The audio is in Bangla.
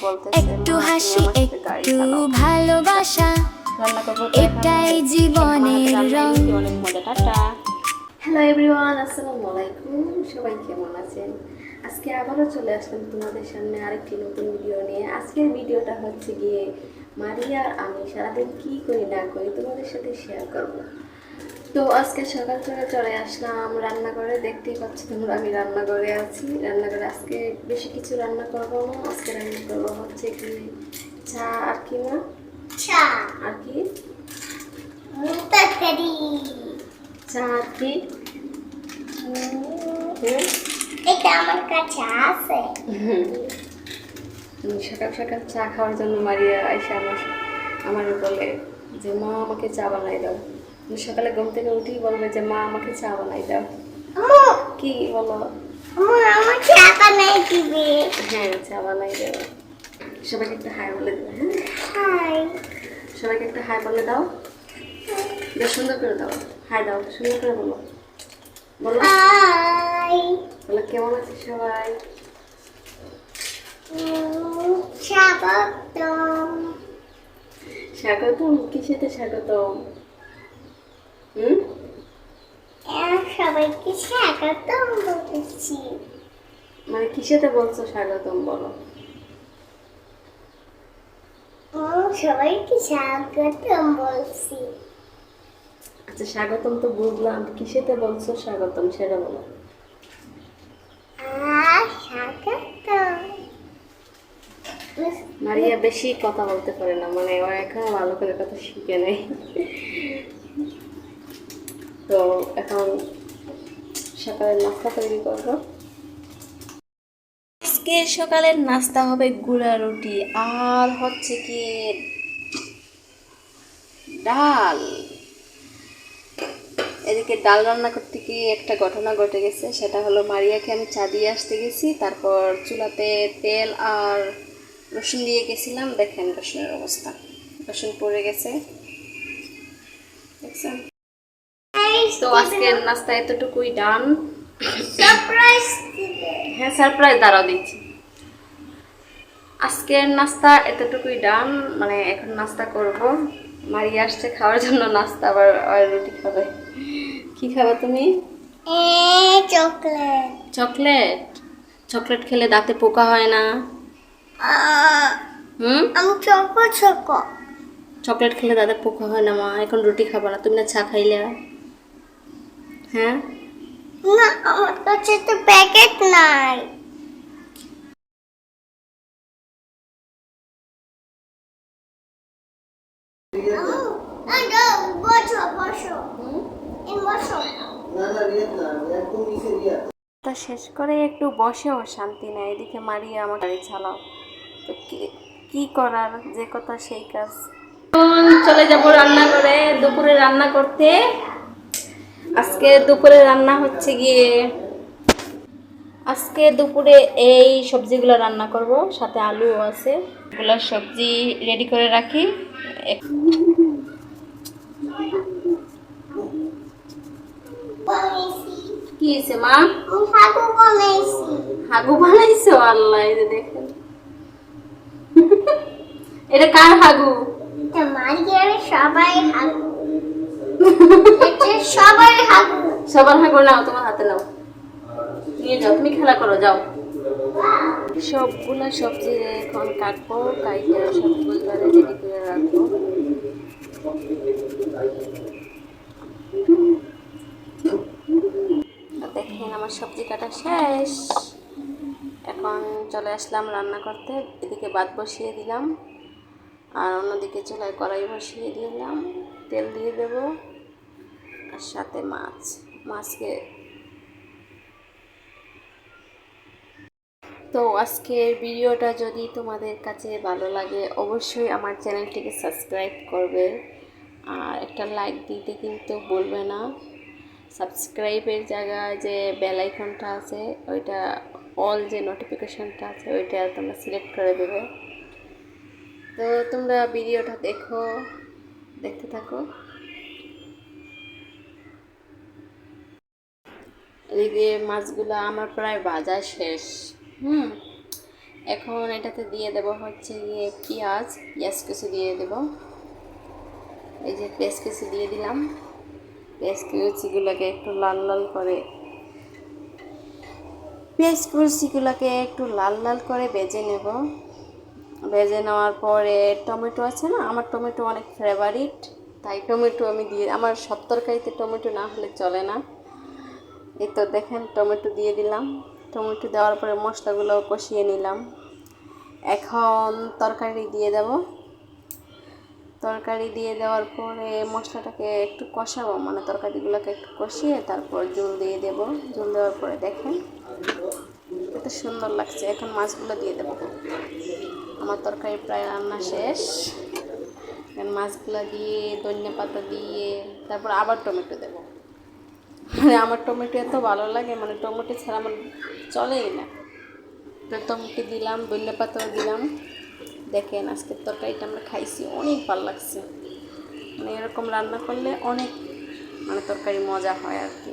বলতেছে একটু মা তুমি হাসি আমার সাথে গাড়ি একটু চালাও, ভালোবাসা রান্না করবো। এটাই জীবনের রং। অনেক মজা। টাটা। হ্যালো এভরিওয়ান, আসসালামু আলাইকুম। সবাই কেমন আছেন? আজকে আবারও চলে আসলাম তোমাদের সামনে আরেকটি নতুন ভিডিও নিয়ে। আজকের ভিডিওটা হচ্ছে গিয়ে মারিয়া আর আমি সারাদিন কী করি না করি তোমাদের সাথে শেয়ার করবো। তো আজকে সকাল সকাল চলে আসলাম রান্নাঘরে। দেখতেই পাচ্ছি তোমরা আমি রান্নাঘরে আছি। রান্নাঘরে আজকে বেশি কিছু রান্না করবো না, আজকে রান্না করবো হচ্ছে কি চা আর কি না চা আর কি তরকারি। চা আর কি এটা আমার কাছে আছে। সকাল সকাল চা খাওয়ার জন্য মারিয়া আইসা আমার বলে যে মা আমাকে চা বানাই দাও। সকালে ঘুম থেকে উঠেই বলবে যে মা আমাকে চা বানাই দাও। কি বলো? আমার চা বানাই দিবে। হ্যাঁ, চা বানাই দেবো। সবাইকে একটা হাই বলে দেবে। হ্যাঁ, হাই। সবাইকে একটা হাই বলে দাও। বেশ সুন্দর করে দাও। হাই দাও, সুন্দর করে বলো। বলো হাই। বলো কেমন আছে সবাই? স্বাগতম। স্বাগতম? কিসেতে স্বাগতম? সবাইকে স্বাগতম বলছি। মানে কিসেতে বলছো স্বাগতম বলো? সবাইকে স্বাগতম বলছি। আচ্ছা, স্বাগতম তো বুঝলাম, কিসেতে বলছো স্বাগতম সেটা বলো। স্বাগতম। মারিয়া বেশি কথা বলতে পারে না, মানে ও এখনো ভালো করে কথা শিখে নেই। তো এখন সকালের নাস্তা তৈরি করবো। আজকে সকালের নাস্তা হবে গুঁড়া রুটি আর হচ্ছে কি ডাল। এদিকে ডাল রান্না করতে গিয়ে একটা ঘটনা ঘটে গেছে, সেটা হলো মারিয়াকে আমি চা দিয়ে আসতে গেছি, তারপর চুলাতে তেল আর রসুন দিয়ে গেছিলাম। দেখেন রসুনের অবস্থা, রসুন পড়ে গেছে, দেখছেন? তো আজকের নাস্তা এতটুকুই ডান। সারপ্রাইজ। হ্যাঁ, সারপ্রাইজ দাঁড়াও দিচ্ছি। আজকের নাস্তা এতটুকুই ডান, মানে এখন নাস্তা করব। মারিয়া আসছে খাওয়ার জন্য নাস্তা, আবার রুটি খাবে। কি খাবে তুমি? চকলেট। চকলেট? চকলেট খেলে দাঁতে পোকা হয় না? আমি চকো চকো। চকলেট খেলে দাঁতে পোকা হয় না মা। এখন রুটি খাবা না, তুমি না চা খাইলে? হ্যাঁ, না, আমার কাছে তো প্যাকেট নাই। বসো বসো বসো। তা শেষ করে একটু বসেও শান্তি নেই। এদিকে মারিয়া আমার গাড়ি চালাও। তো কি করার, যে কথা সেই কাজ। চলে যাব রান্না করে দুপুরে রান্না করতে। আজকে দুপুরে রান্না হচ্ছে গিয়ে, আজকে দুপুরে এই সবজিগুলো রান্না করব, সাথে আলুও আছে। এগুলো সবজি রেডি করে রাখি। কি হয়েছে মা? হাগু বানাইছি। হাগু বানাইছো? আল্লাহ, এই যে দেখেন। এটা কার হাগু? এটা মারিয়ার সবাই হাগু। এটা সবাই হাগু। সবার হাগু নাও, তোমার হাতে নাও, নিয়ে যাও, তুমি খেলা করো, যাও। সবগুলা সবজি এখন কাটবো, কাইটে সবগুলো রেডি করে রাখবো। দেখেন আমার সবজি কাটা শেষ। এখন চলে আসলাম রান্না করতে। এদিকে ভাত বসিয়ে দিলাম, আর অন্যদিকে চুলায় কড়াই বসিয়ে দিলাম। তেল দিয়ে দেব, আর সাথে মাছকে। তো আজকের ভিডিওটা যদি তোমাদের কাছে ভালো লাগে অবশ্যই আমার চ্যানেলটিকে সাবস্ক্রাইব করবে, আর একটা লাইক দিতে কিন্তু ভুলবে না। সাবস্ক্রাইবের জায়গায় যে বেল আইকনটা আছে, ওইটা অল যে নোটিফিকেশনটা আছে ওইটা তোমরা সিলেক্ট করে দেবে। তো তোমরা ভিডিওটা দেখতে থাকো। এদিকে মাছগুলো আমার প্রায় ভাজা শেষ। এখন এটাতে দিয়ে দেব হচ্ছে গিয়ে পেঁয়াজ কুচি দিয়ে দেব। এই যে পেঁয়াজ কুচি দিয়ে দিলাম। পেঁয়াজ কুচিগুলোকে একটু লাল লাল করে ভেজে নেব। ভেজে নেওয়ার পরে টমেটো আছে না, আমার টমেটো অনেক ফেভারিট, তাই টমেটো আমি দিয়ে, আমার সব তরকারিতে টমেটো না হলে চলে না। এই তো দেখেন টমেটো দিয়ে দিলাম। টমেটো দেওয়ার পরে মশলাগুলো কষিয়ে নিলাম। এখন তরকারি দিয়ে দেব। তরকারি দিয়ে দেওয়ার পরে মশলাটাকে একটু কষাবো, মানে তরকারিগুলোকে একটু কষিয়ে তারপর জল দিয়ে দেব। জল দেওয়ার পরে দেখেন কত সুন্দর লাগছে। এখন মাছগুলো দিয়ে দেবো। আমার তরকারি প্রায় রান্না শেষ। এখন মাছগুলো দিয়ে ধনিয়া পাতা দিয়ে তারপর আবার টমেটো দেবো। মানে আমার টমেটো এত ভালো লাগে, মানে টমেটো ছাড়া আমার চলেই না। তো টমেটো দিলাম, ধনিয়া পাতাও দিলাম। দেখেন আজকের তরকারিটা আমরা খাইছি, অনেক ভালো লাগছে। মানে এরকম রান্না করলে অনেক মানে তরকারি মজা হয় আর কি।